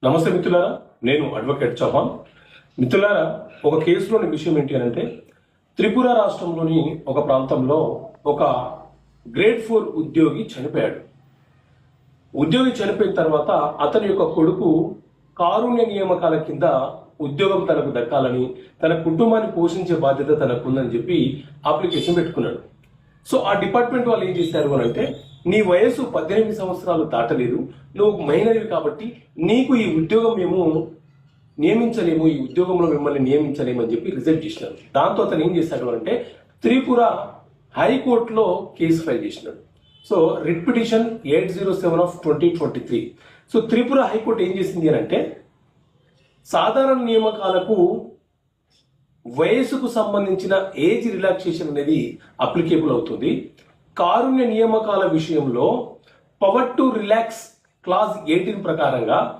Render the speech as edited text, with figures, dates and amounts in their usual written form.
నమస్తే మిత్రులారా, నేను అడ్వకేట్ చౌహాన్. మిత్రులారా, ఒక కేసులోని విషయం ఏంటి అంటే త్రిపుర రాష్ట్రంలోని ఒక ప్రాంతంలో ఒక గ్రేడ్ 4 ఉద్యోగి చనిపోయాడు. ఉద్యోగి చనిపోయిన తర్వాత అతని యొక్క కొడుకు కారుణ్య నియామకాల కింద ఉద్యోగం తనకు దక్కాలని, తన కుటుంబాన్ని పోషించే బాధ్యత తనకుందని చెప్పి అప్లికేషన్ పెట్టుకున్నాడు. సో ఆ డిపార్ట్మెంట్ వాళ్ళు ఏం చేశారు అని అంటే, నీ వయసు 18 సంవత్సరాలు దాటలేదు, నువ్వు మైనర్వి కాబట్టి నీకు ఈ ఉద్యోగం మేము నియమించలేము, ఈ ఉద్యోగంలో మిమ్మల్ని నియమించలేము అని చెప్పి రిజెక్ట్ చేసినారు. దాంతో అతను ఏం చేశాడు అంటే త్రిపుర హైకోర్టులో కేసు ఫైల్ చేసినాడు. So writ petition 807/2023. So Tripura high court ఏం చేసింది అని అంటే, సాధారణ నియామకాలకు వయసుకు సంబంధించిన ఏజ్ రిలాక్సేషన్ అనేది అప్లికేబుల్ అవుతుంది. కారుణ్య నియామకాల విషయంలో పవర్ టు రిలాక్స్ క్లాజ్ 18 ప్రకారంగా